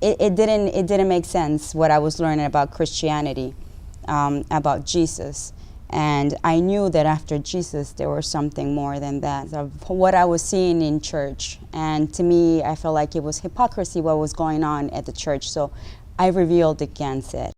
it didn't make sense what I was learning about Christianity, about Jesus. And I knew that after Jesus, there was something more than that, of what I was seeing in church. And to me, I felt like it was hypocrisy what was going on at the church. So I revealed against it.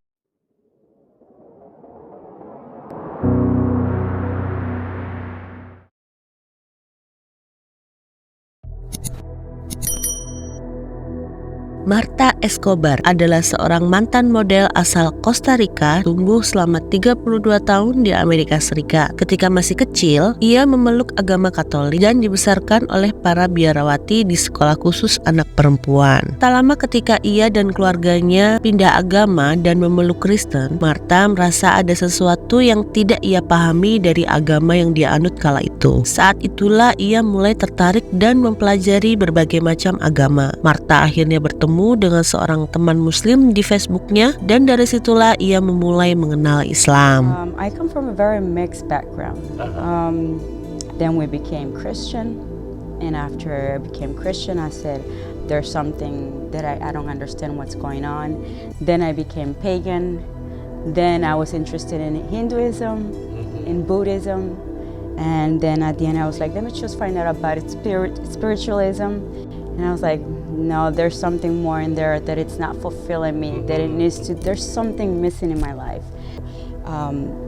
Marta Escobar adalah seorang mantan model asal Kosta Rika, tumbuh selama 32 tahun di Amerika Serikat. Ketika masih kecil, ia memeluk agama Katolik dan dibesarkan oleh para biarawati di sekolah khusus anak perempuan. Tak lama ketika ia dan keluarganya pindah agama dan memeluk Kristen, Marta merasa ada sesuatu yang tidak ia pahami dari agama yang dia anut kala itu. Saat itulah ia mulai tertarik dan mempelajari berbagai macam agama. Marta akhirnya bertemu dengan seorang teman muslim di Facebooknya, dan dari situlah ia memulai mengenal Islam. I come from a very mixed background. Then we became Christian, and after I became Christian, I said, there's something that I don't understand what's going on. Then I became pagan. Then I was interested in Hinduism, in Buddhism, and then at the end I was like, let me just find out about spiritualism. And I was like, no, there's something more in there, that it's not fulfilling me, that it needs to, there's something missing in my life.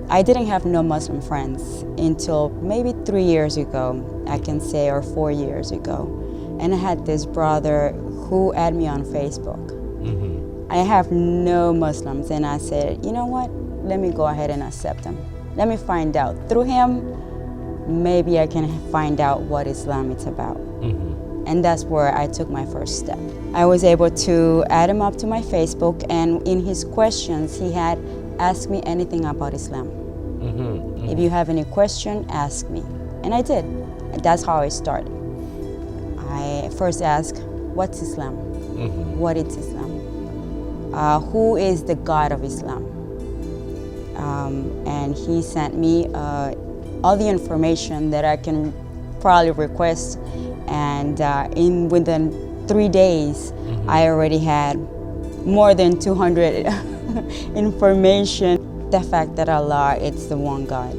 I didn't have no Muslim friends until maybe 3 years ago, I can say, or 4 years ago. And I had this brother who added me on Facebook. I have no Muslims, and I said, you know what, let me go ahead and accept him. Let me find out. Through him, maybe I can find out what Islam is about. And that's where I took my first step. I was able to add him up to my Facebook, and in his questions, he had asked me anything about Islam. If you have any question, ask me. And I did. That's how I started. I first asked, what's Islam? What is Islam? Who is the God of Islam? And he sent me all the information that I can probably request. And within 3 days, I already had more than 200 information. The fact that Allah is the one God.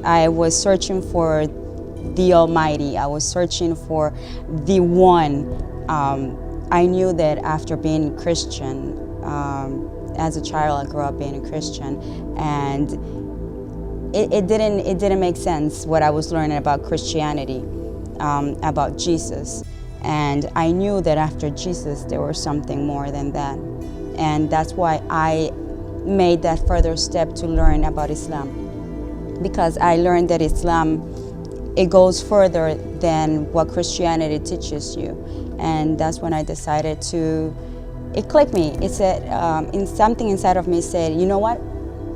I was searching for the Almighty. I was searching for the one. I knew that after being Christian, as a child, I grew up being a Christian, and it didn't make sense what I was learning about Christianity. About Jesus, and I knew that after Jesus there was something more than that, and that's why I made that further step to learn about Islam, because I learned that Islam, it goes further than what Christianity teaches you, and that's when I decided to, it clicked me. It said, something inside of me said, you know what,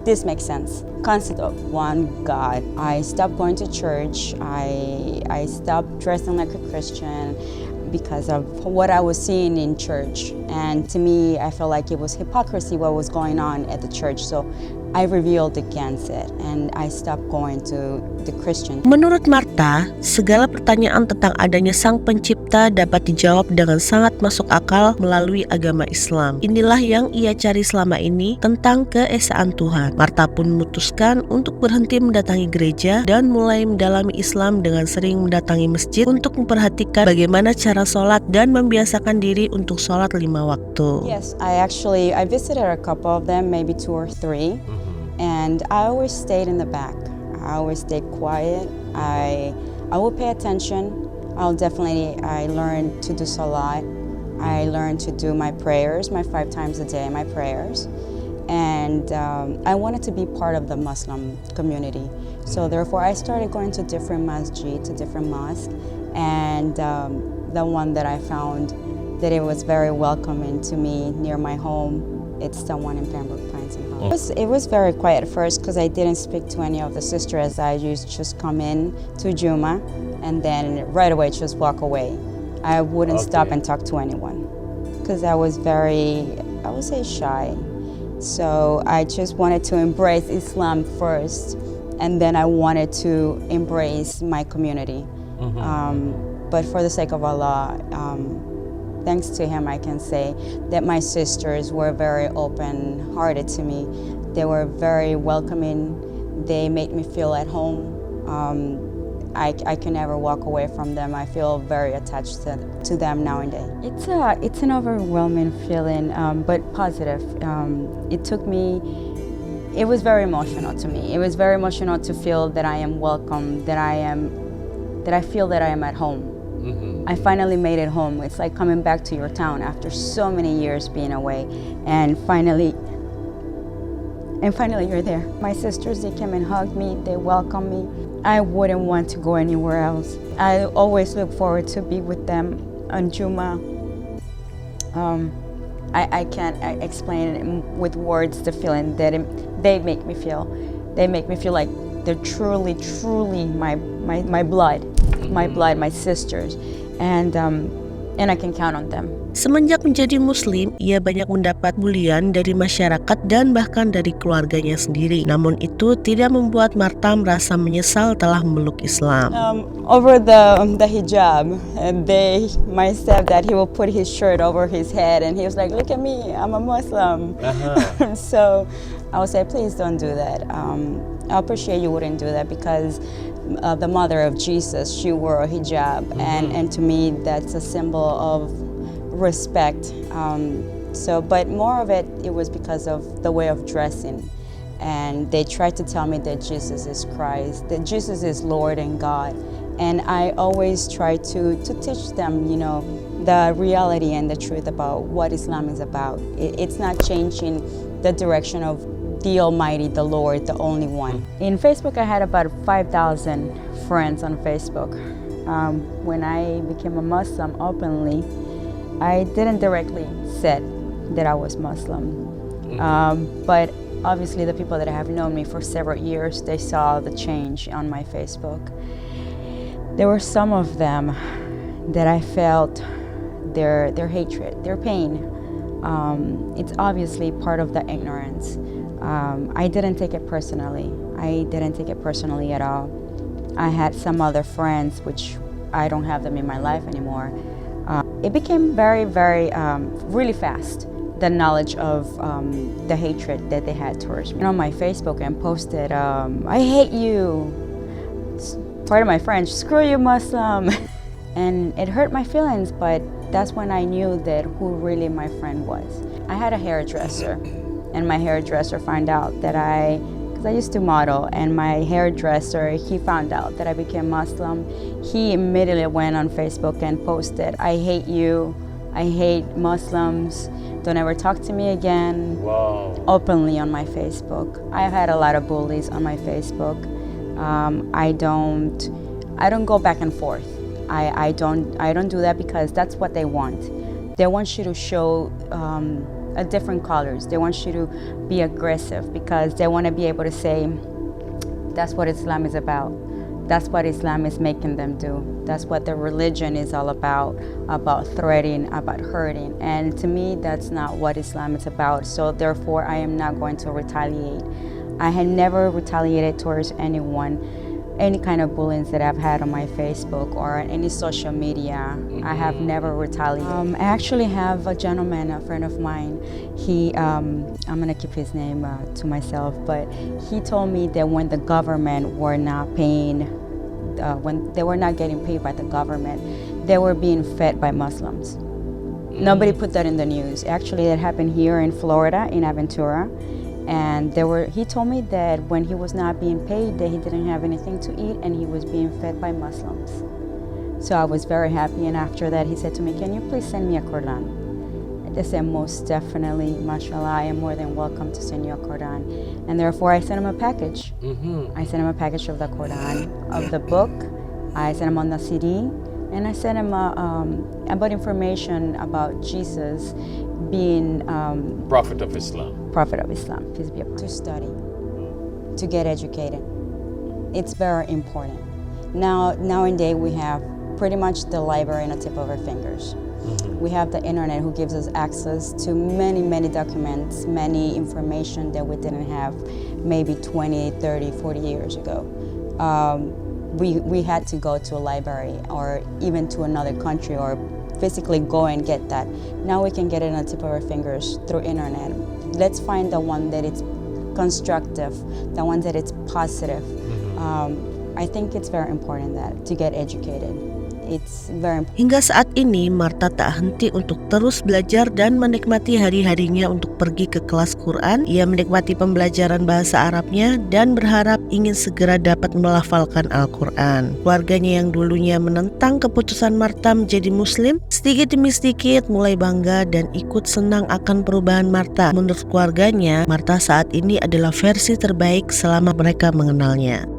this makes sense. Concept of one God. I stopped going to church. I stopped dressing like a Christian because of what I was seeing in church. And to me, I felt like it was hypocrisy what was going on at the church. So I revealed against it, and I stopped going to the Christian. Menurut Marta, segala pertanyaan tentang adanya Sang Pencipta dapat dijawab dengan sangat masuk akal melalui agama Islam. Inilah yang ia cari selama ini tentang keesaan Tuhan. Marta pun memutuskan untuk berhenti mendatangi gereja dan mulai mendalami Islam dengan sering mendatangi masjid untuk memperhatikan bagaimana cara sholat dan membiasakan diri untuk sholat 5 waktu. Yes, I visited a couple of them, maybe 2 or 3. And I always stayed in the back. I always stayed quiet. I will pay attention. I learned to do salat. I learned to do my prayers, my 5 times a day, my prayers. And I wanted to be part of the Muslim community. So therefore, I started going to different masjid, to different mosques. And the one that I found that it was very welcoming to me near my home, it's the one in Pembroke Pines and Holland. It was very quiet at first because I didn't speak to any of the sisters. I used to just come in to Juma and then right away just walk away. I wouldn't stop and talk to anyone because I was very, I would say, shy. So I just wanted to embrace Islam first, and then I wanted to embrace my community. But for the sake of Allah, thanks to him, I can say that my sisters were very open-hearted to me. They were very welcoming. They made me feel at home. I can never walk away from them. I feel very attached to them now and then. It's an overwhelming feeling, but positive. It was very emotional to me. It was very emotional to feel that I am welcome, that I feel that I am at home. I finally made it home. It's like coming back to your town after so many years being away, and finally you're there. My sisters, they came and hugged me, they welcomed me. I wouldn't want to go anywhere else. I always look forward to be with them on Juma. I can't explain it with words the feeling that they make me feel. They make me feel like they're truly my blood, my sisters, and I can count on them. Semenjak menjadi Muslim, ia banyak mendapat bulian dari masyarakat dan bahkan dari keluarganya sendiri. Namun itu tidak membuat Marta merasa menyesal telah memeluk Islam. Over the hijab, my stepdad, he will put his shirt over his head and he was like, "Look at me, I'm a Muslim." So I would say, please don't do that. I appreciate you wouldn't do that because the mother of Jesus, she wore a hijab, and to me that's a symbol of respect. But more of it was because of the way of dressing, and they tried to tell me that Jesus is Christ, that Jesus is Lord and God, and I always try to teach them, the reality and the truth about what Islam is about. It's not changing the direction of the Almighty, the Lord, the only one. In Facebook, I had about 5,000 friends on Facebook. When I became a Muslim openly, I didn't directly say that I was Muslim, but obviously the people that have known me for several years, they saw the change on my Facebook. There were some of them that I felt their hatred, their pain. It's obviously part of the ignorance. I didn't take it personally. I didn't take it personally at all. I had some other friends, which I don't have them in my life anymore. It became very, really fast, the knowledge of the hatred that they had towards me. On my Facebook and posted, "I hate you." Part of my friends, "Screw you, Muslim." And it hurt my feelings, but that's when I knew that who really my friend was. I had a hairdresser, and my hairdresser found out that because I used to model, and my hairdresser, he found out that I became Muslim. He immediately went on Facebook and posted, "I hate you, I hate Muslims, don't ever talk to me again." Wow. Openly on my Facebook. I've had a lot of bullies on my Facebook. I don't go back and forth. I don't do that because that's what they want. They want you to show different colors. They want you to be aggressive because they want to be able to say, that's what Islam is about. That's what Islam is making them do. That's what their religion is all about threatening, about hurting. And to me, that's not what Islam is about. So therefore, I am not going to retaliate. I had never retaliated towards anyone, any kind of bullying that I've had on my Facebook or on any social media. I have never retaliated. I actually have a gentleman, a friend of mine. I'm gonna keep his name to myself, but he told me that when the government were not paying, when they were not getting paid by the government, they were being fed by Muslims. Nobody put that in the news. Actually, it happened here in Florida, in Aventura. And he told me that when he was not being paid, that he didn't have anything to eat and he was being fed by Muslims. So I was very happy, and after that he said to me, "Can you please send me a Quran?" I said, "Most definitely, mashallah, I am more than welcome to send you a Quran." And therefore I sent him a package. I sent him a package of the Quran, of the book. I sent him on the CD, and I sent him about information about Jesus being Prophet of Islam. Prophet of Islam, peace be upon him. To study, to get educated. It's very important. Nowadays we have pretty much the library on the tip of our fingers. We have the internet who gives us access to many documents, many information that we didn't have maybe 20, 30, 40 years ago. We had to go to a library or even to another country or physically go and get that. Now we can get it on the tip of our fingers through internet. Let's find the one that it's constructive, the one that it's positive. I think it's very important that to get educated. It's very important. Hingga saat ini, Martha tak henti untuk terus belajar dan menikmati hari-harinya untuk pergi ke kelas Quran. Ia menikmati pembelajaran bahasa Arabnya dan berharap ingin segera dapat melafalkan Al-Quran. Keluarganya yang dulunya menentang keputusan Martha menjadi Muslim, sedikit demi sedikit mulai bangga dan ikut senang akan perubahan Martha. Menurut keluarganya, Martha saat ini adalah versi terbaik selama mereka mengenalnya.